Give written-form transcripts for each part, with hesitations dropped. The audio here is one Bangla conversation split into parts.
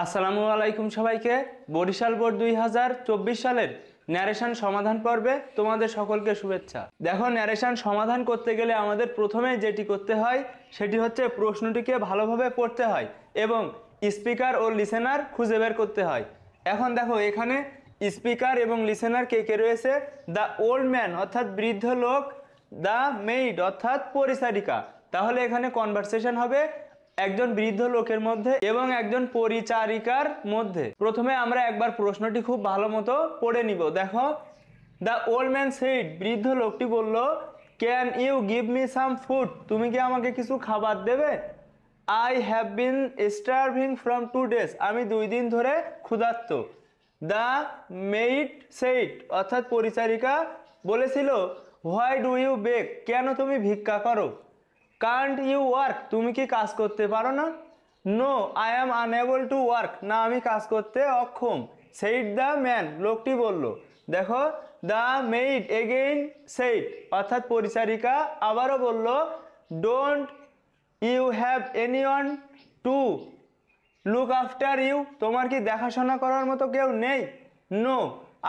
আসসালামু আলাইকুম সবাইকে। বরিশাল বোর্ড 2024 সালের ন্যারেশন সমাধান পর্বে তোমাদের সকলকে শুভেচ্ছা। দেখো, ন্যারেশন সমাধান করতে গেলে আমাদের প্রথমে যেটি করতে হয় সেটি হচ্ছে প্রশ্নটিকে ভালোভাবে পড়তে হয় এবং স্পিকার ও লিসেনার খুঁজে বের করতে হয়। এখন দেখো, এখানে স্পিকার এবং লিসেনার কে কে রয়েছে? দ্য ওল্ড ম্যান অর্থাৎ বৃদ্ধ লোক, দ্য মেইড অর্থাৎ পরিচারিকা। তাহলে এখানে কনভারসেশন হবে একজন বৃদ্ধ লোকের মধ্যে এবং একজন পরিচারিকার মধ্যে। প্রথমে আমরা একবার প্রশ্নটি খুব ভালো মতো পড়ে নিব। দেখো, দ্য ওল্ড ম্যান সেইড, বৃদ্ধ লোকটি বলল, can you give me some food, তুমি কি আমাকে কিছু খাবার দেবে? I have been starving from 2 days, আমি 2 দিন ধরে ক্ষুধার্ত। দ্য মেইড সেইড অর্থাৎ পরিচারিকা বলেছিল, হোয়াই ডু ইউ বেগ, কেন তুমি ভিক্ষা করো? কান্ট ইউ ওয়ার্ক, তুমি কি কাজ করতে পারো না? No I am unable to work, না আমি কাজ করতে অক্ষম। সেইড দ্য ম্যান, লোকটি বলল। দেখো, দ্য মেইড এগেইন সেইড অর্থাৎ পরিচারিকা আবারও বলল, don't you have anyone to look after you, তোমার কি দেখাশোনা করার মতো কেউ নেই? No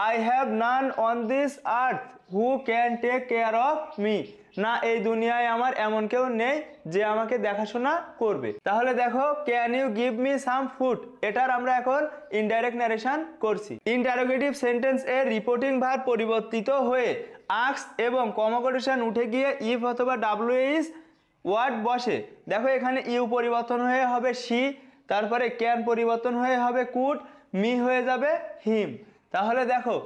I have none on this earth who can take care of me, না এই দুনিয়ায় আমার এমন কেউ নেই যে আমাকে দেখাশোনা করবে। তাহলে দেখো, can you give me some food, এটার আমরা এখন ইনডাইরেক্ট ন্যারেশন করছি। ইন্টারোগেটিভ সেন্টেন্স এর রিপোর্টিং ভার্ব পরিবর্তিত হয়ে আস্ক এবং কমোকোটেশন উঠে গিয়ে ইফ অথবা ডাব্লিউএইচ ওয়ার্ড বসে। দেখো, এখানে ইউ পরিবর্তন হয়ে হবে সি, তারপরে ক্যান পরিবর্তন হয়ে হবে কুড, মি হয়ে যাবে হিম। তাহলে দেখো,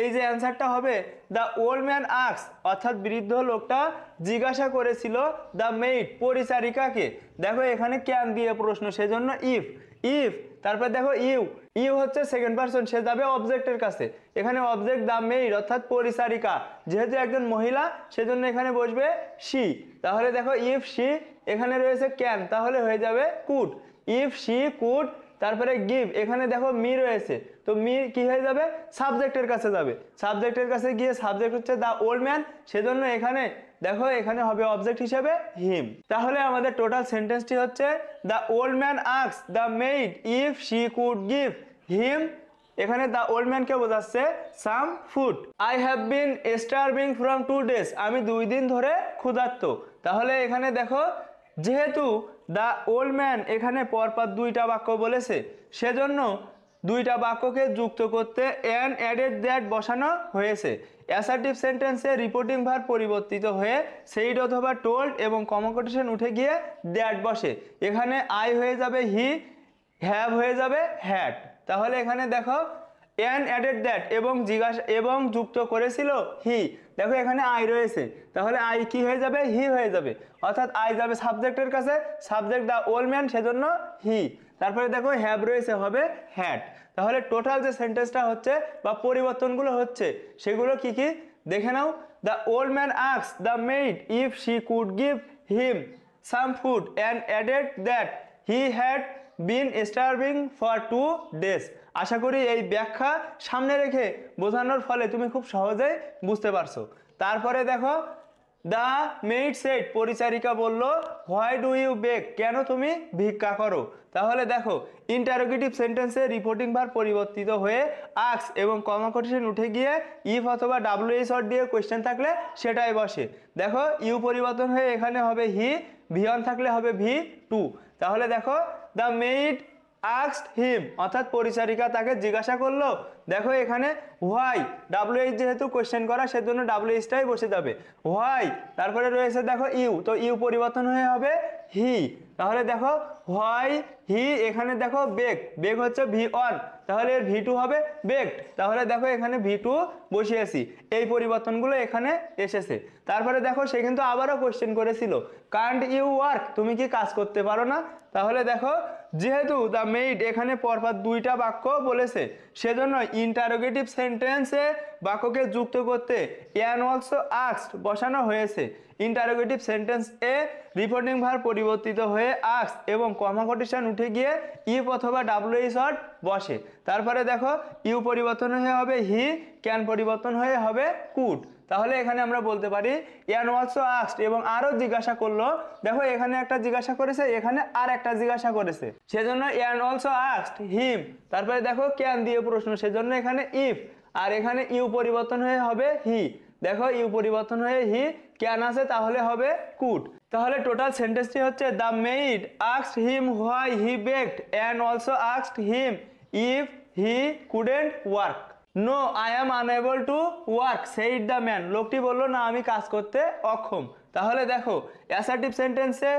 এই যে অ্যান্সারটা হবে, দ্য ওল্ড ম্যান আস্ক অর্থাৎ বৃদ্ধ লোকটা জিজ্ঞাসা করেছিল দ্য মেইড পরিচারিকাকে। দেখো, এখানে ক্যান দিয়ে প্রশ্ন, সেজন্য ইফ। ইফ তারপর দেখো ইউ, ইউ হচ্ছে সেকেন্ড পারসন, সে যাবে অবজেক্টের কাছে। এখানে অবজেক্ট দ্য মেইড অর্থাৎ পরিচারিকা, যেহেতু একজন মহিলা সেজন্য এখানে বসবে শি। তাহলে দেখো, ইফ শি, এখানে রয়েছে ক্যান, তাহলে হয়ে যাবে কুড। ইফ শি কুড, তারপরে গিভ, এখানে দেখো মি রয়েছে, তো মি কি হয়ে যাবে? সাবজেক্টের কাছে যাবে। সাবজেক্টের কাছে গিয়ে সাবজেক্ট হচ্ছে দ্য ওল্ড ম্যান, সেজন্য এখানে দেখো এখানে হবে অবজেক্ট হিসেবে হিম। তাহলে আমাদের টোটাল সেন্টেন্সটি হচ্ছে, the old man asks the maid if she could give him, এখানে দ্য ওল্ড ম্যানকে বোঝাচ্ছে some food. I have been starving from 2 days, আমি 2 দিন ধরে ক্ষুধার্ত। তাহলে এখানে দেখো, যেহেতু দ্য ওল্ড ম্যান এখানে পরপর 2টা বাক্য বলেছে, সেজন্য 2টা বাক্যকে যুক্ত করতে অ্যান অ্যাডেড দ্যাট বসানো হয়েছে। অ্যাসার্টিভ সেন্টেন্সে রিপোর্টিং ভার্ব পরিবর্তিত হয়ে সেইড অথবা টোল্ড এবং কমোকোটেশন উঠে গিয়ে দ্যাট বসে। এখানে আই হয়ে যাবে হি, হ্যাভ হয়ে যাবে হ্যাড। তাহলে এখানে দেখো, অ্যান অ্যাডেড দ্যাট এবং জিজ্ঞাসা এবং যুক্ত করেছিল হি। দেখো, এখানে আই রয়েছে, তাহলে আই কি হয়ে যাবে? হি হয়ে যাবে, অর্থাৎ আই যাবে সাবজেক্টের কাছে, সাবজেক্ট দ্য ওল্ড ম্যান, সেজন্য হি। তারপরে দেখো, হ্যাভ রয়েছে, হবে হ্যাড। তাহলে টোটাল যে সেন্টেন্সটা হচ্ছে বা পরিবর্তনগুলো হচ্ছে সেগুলো কি কি দেখে নাও। The old man asks the maid if she could give him some food and added that he had been starving for 2 days। আশা করি এই ব্যাখ্যা সামনে রেখে বোঝানোর ফলে তুমি খুব সহজেই বুঝতে পারছো। তারপরে দেখো, দ্য মেইড সেড পরিচারিকা বলল, হোয়াই ডু ইউ বেগ, কেন তুমি ভিক্ষা করো? তাহলে দেখো, ইন্টারোগেটিভ সেন্টেন্সে রিপোর্টিং ভার্ব পরিবর্তিত হয়ে আস্ক এবং কমোকোটেশন উঠে গিয়ে ইফ অথবা ডাব্লিউএইচ ওয়ার্ড দিয়ে কোয়েশ্চেন থাকলে সেটাই বসে। দেখো, ইউ পরিবর্তন হয়ে এখানে হবে হি, ভি অন থাকলে হবে ভি টু। তাহলে দেখো, দ্য মেইড আস্কড হিম অর্থাৎ পরিচারিকা তাকে জিজ্ঞাসা করলো। দেখো, এখানে হোয়াই, ডাব্লিউএইচ যেহেতু কোয়েশ্চেন করা সেজন্য ডাব্লিউএইচটাই বসে যাবে, হোয়াই। তারপরে রয়েছে দেখো ইউ, তো ইউ পরিবর্তন হয়ে হবে হি। তাহলে দেখো, হোয়াই হি, এখানে দেখো বেগ, বেগ হচ্ছে ভি অন, তাহলে এর ভি টু হবে বেগড। তাহলে দেখো, এখানে ভি টু বসিয়েছি, এই পরিবর্তনগুলো এখানে এসেছে। তারপরে দেখো, সে কিন্তু আবারও কোয়েশ্চেন করেছিল, কান্ট ইউ ওয়ার্ক, তুমি কি কাজ করতে পারো না? তাহলে দেখো, যেহেতু দ্য মেইড এখানে পরপর 2টা বাক্য বলেছে, সেজন্য ইন্টারোগেটিভ সেন্টেন্সে বাক্যকে যুক্ত করতে অ্যান অলসো আস্কড বসানো হয়েছে। ইন্টারোগেটিভ সেন্টেন্স এ রিপোর্টিং ভার্ব পরিবর্তিত হয়ে আস্ক এবং কমোকোটেশন উঠে গিয়ে ইফ অথবা ডাব্লিউএইচ ওয়ার্ড বসে। তারপরে দেখো, ইউ পরিবর্তন হয়ে হবে হি, ক্যান পরিবর্তন হয়ে হবে কুড। তাহলে এখানে আমরা বলতে পারি অ্যান অলসো আস্কড, এবং আরও জিজ্ঞাসা করলো। দেখো এখানে একটা জিজ্ঞাসা করেছে, এখানে আর একটা জিজ্ঞাসা করেছে, সেজন্য অ্যান অলসো আস্কড হিম। তারপরে দেখো ক্যান দিয়ে প্রশ্ন, সেজন্য এখানে ইফ, আর এখানে ইউ পরিবর্তন হয়ে হবে হি। দেখো ইউ পরিবর্তন হয়ে হি, ক্যান আছে তাহলে হবে কুড। তাহলে টোটাল সেন্টেন্সটি হচ্ছে the maid asked him why he begged and also asked him if he couldn't work. No I am unable to work said the man. লোকটি বলল না আমি কাজ করতে অক্ষম। তাহলে দেখো অ্যাসার্টিভ সেন্টেন্সে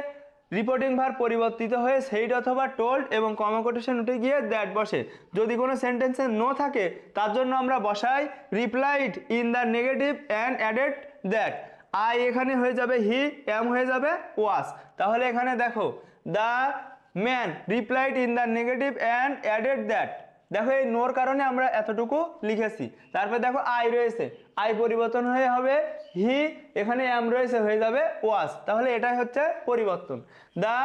রিপোর্টিং ভার্ব পরিবর্তিত হয়ে সেইড অথবা টোল্ড এবং কমা কোটেশন উঠে গিয়ে দ্যাট বসে। যদি কোনো সেন্টেন্সে নো থাকে তার জন্য আমরা বসাই replied in the negative and added that. I এখানে হয়ে যাবে হি, অ্যাম হয়ে যাবে ওয়াজ। তাহলে এখানে দেখো the man replied in the negative and added that. দেখো এই নোর কারণে আমরা এতটুকু লিখেছি। তারপর দেখো আই রয়েছে, আই পরিবর্তন হয়ে হবে হি, এখানে অ্যাম রয়েছে হয়ে যাবে ওয়াজ। তাহলে এটাই হচ্ছে পরিবর্তন। The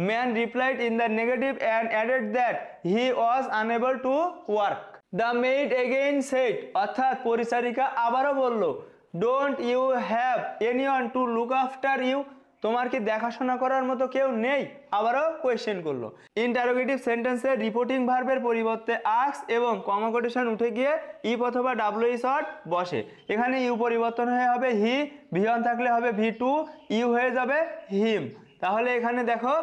man replied in the negative and added that he was unable to work. The maid again said, অর্থাৎ পরিচারিকা আবারও বলল don't you have anyone to look after you, তোমার কি দেখাশোনা করার মতো কেউ নেই? আবারও কোয়েশ্চেন করলো। ইন্টারোগেটিভ সেন্টেন্সে রিপোর্টিং ভার্বের পরিবর্তে আস্ক এবং কমা কোটেশন উঠে গিয়ে ইফ অথবা ডাব্লিউ শর্ট বসে। এখানে ইউ পরিবর্তন হয়ে হবে হি, ভি ওয়ান থাকলে হবে ভি টু, ইউ হয়ে যাবে হিম। তাহলে এখানে দেখো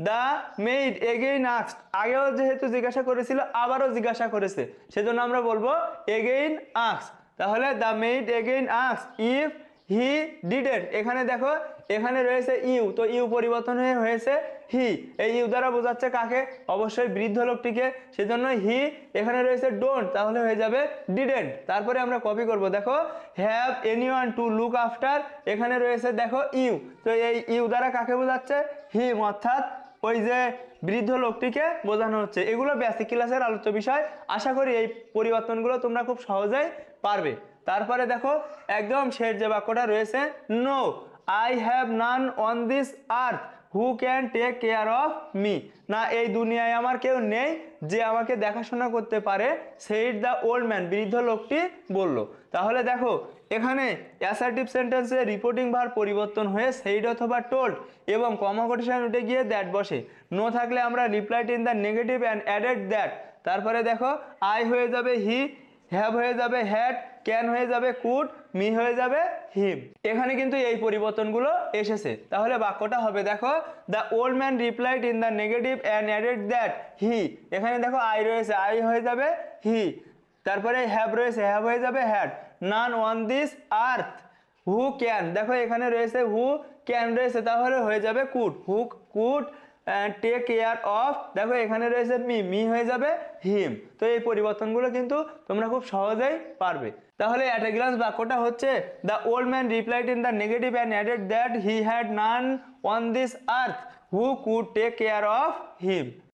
দ্য মেইড এগেইন আস্কড, আগেও যেহেতু জিজ্ঞাসা করেছিল আবারও জিজ্ঞাসা করেছে, সেজন্য আমরা বলবো এগেইন আস্কড। তাহলে the maid again asked if he didn't, এখানে দেখো এখানে রয়েছে ইউ, তো ইউ পরিবর্তন হয়ে হয়েছে হি। এই ইউ দ্বারা বোঝাচ্ছে কাকে? অবশ্যই বৃদ্ধ লোকটিকে, সেজন্য হি। এখানে রয়েছে ডোন্ট, তাহলে হয়ে যাবে ডিডেন্ট। তারপরে আমরা কপি করব, দেখো have anyone to look after, এখানে রয়েছে দেখো ইউ, তো এই ইউ দ্বারা কাকে বোঝাচ্ছে? হিম, অর্থাৎ ওই যে বৃদ্ধ লোকটিকে বোঝানো হচ্ছে। এগুলো বেসিক ক্লাসের আলোচ্য বিষয়। আশা করি এই পরিবর্তনগুলো তোমরা খুব সহজেই পারবে। তারপরে দেখো একদম শেষ যে বাক্যটা রয়েছে, no I have none on this earth who can take care of me, না এই দুনিয়ায় আমার কেউ নেই যে আমাকে দেখাশোনা করতে পারে, সেইড দ্য ওল্ড ম্যান, বৃদ্ধ লোকটি বলল। তাহলে দেখো এখানে অ্যাসার্টিভ সেন্টেন্সে রিপোর্টিং ভার্ব পরিবর্তন হয়ে সেইড অথবা টোল্ড এবং কমা কোটেশন উঠে গিয়ে দ্যাট বসে। নো থাকলে আমরা replied in the negative and added that. তারপরে দেখো আই হয়ে যাবে হি, হ্যাভ হয়ে যাবে হ্যাড, ক্যান হয়ে যাবে কুড, মি হয়ে যাবে হিম। এখানে কিন্তু এই পরিবর্তনগুলো এসেছে। তাহলে বাক্যটা হবে দেখো the old man replied in the negative and added that হি, এখানে দেখো আই রয়েছে, আই হয়ে যাবে হি। তারপরে হ্যাভ রয়েছে, হ্যাভ হয়ে যাবে had. None on this earth who can, দেখো এখানে রয়েছে হু, ক্যান রয়েছে, তাহলে হয়ে যাবে could, who could take care of, দেখো এখানে রয়েছে মি, মি হয়ে যাবে হিম। তো এই পরিবর্তনগুলো কিন্তু তোমরা খুব সহজেই পারবে। তাহলে অ্যাট এ গ্লান্স বাক্যটা হচ্ছে the old man replied in the negative and added that he had none on this earth who could take care of him.